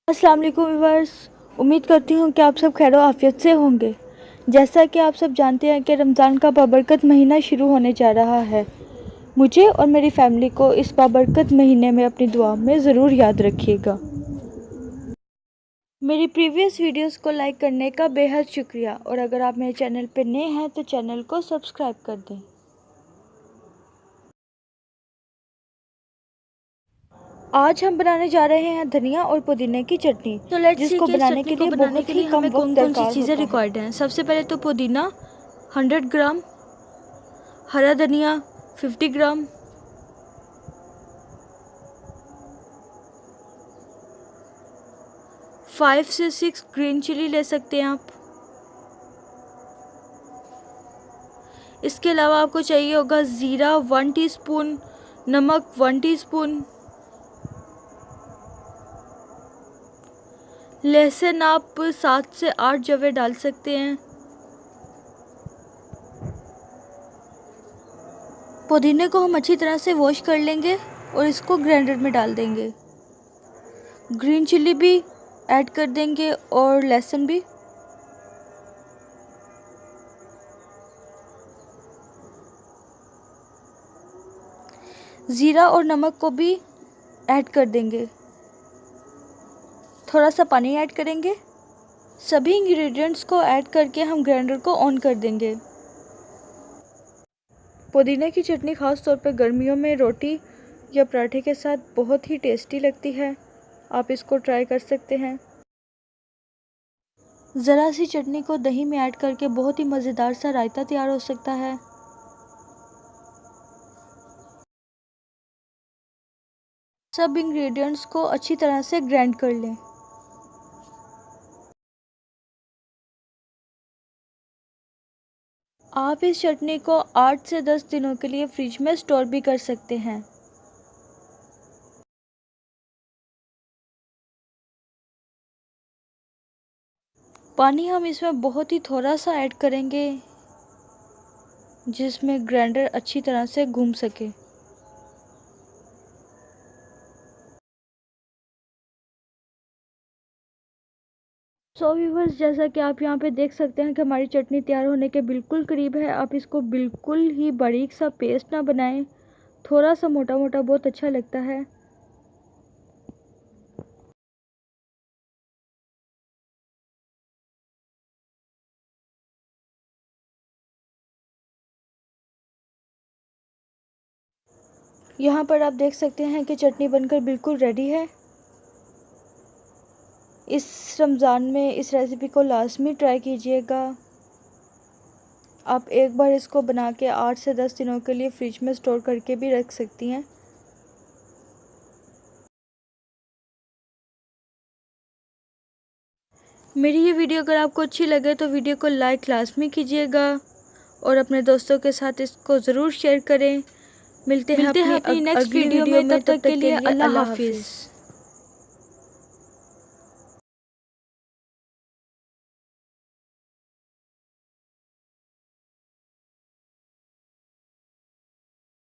अस्सलाम वालेकुम व्यूअर्स, उम्मीद करती हूँ कि आप सब खैर आफियत से होंगे। जैसा कि आप सब जानते हैं कि रमज़ान का बाबरकत महीना शुरू होने जा रहा है। मुझे और मेरी फैमिली को इस बाबरकत महीने में अपनी दुआ में ज़रूर याद रखिएगा। मेरी प्रीवियस वीडियोस को लाइक करने का बेहद शुक्रिया, और अगर आप मेरे चैनल पर नए हैं तो चैनल को सब्सक्राइब कर दें। आज हम बनाने जा रहे हैं धनिया और पुदीने की चटनी। तो जिसको बनाने के लिए बहुत ही कम वक्त कौन सी चीज़ें रिक्वायर्ड हैं। सबसे पहले तो पुदीना 100 ग्राम, हरा धनिया 50 ग्राम, फाइव से 6 ग्रीन चिली ले सकते हैं आप। इसके अलावा आपको चाहिए होगा ज़ीरा 1 टीस्पून, नमक 1 टीस्पून, लहसुन आप 7 से 8 जवे डाल सकते हैं। पुदीने को हम अच्छी तरह से वॉश कर लेंगे और इसको ग्राइंडर में डाल देंगे। ग्रीन चिली भी ऐड कर देंगे और लहसुन भी। ज़ीरा और नमक को भी ऐड कर देंगे। थोड़ा सा पानी ऐड करेंगे। सभी इंग्रेडिएंट्स को ऐड करके हम ग्राइंडर को ऑन कर देंगे। पुदीने की चटनी ख़ास तौर पर गर्मियों में रोटी या पराठे के साथ बहुत ही टेस्टी लगती है। आप इसको ट्राई कर सकते हैं। ज़रा सी चटनी को दही में ऐड करके बहुत ही मज़ेदार सा रायता तैयार हो सकता है। सब इंग्रेडिएंट्स को अच्छी तरह से ग्राइंड कर लें। आप इस चटनी को 8 से 10 दिनों के लिए फ्रिज में स्टोर भी कर सकते हैं। पानी हम इसमें बहुत ही थोड़ा सा ऐड करेंगे, जिसमें ग्राइंडर अच्छी तरह से घूम सके। सो व्यूअर्स, जैसा कि आप यहाँ पे देख सकते हैं कि हमारी चटनी तैयार होने के बिल्कुल करीब है। आप इसको बिल्कुल ही बारीक सा पेस्ट ना बनाएं, थोड़ा सा मोटा मोटा बहुत अच्छा लगता है। यहाँ पर आप देख सकते हैं कि चटनी बनकर बिल्कुल रेडी है। इस रमज़ान में इस रेसिपी को लाजमी ट्राई कीजिएगा। आप एक बार इसको बना के 8 से 10 दिनों के लिए फ्रिज में स्टोर करके भी रख सकती हैं। मेरी ये वीडियो अगर आपको अच्छी लगे तो वीडियो को लाइक लाजमी कीजिएगा और अपने दोस्तों के साथ इसको ज़रूर शेयर करें। मिलते हैं अपनी नेक्स्ट वीडियो में, तब तक के लिए अल्लाह हाफिज़।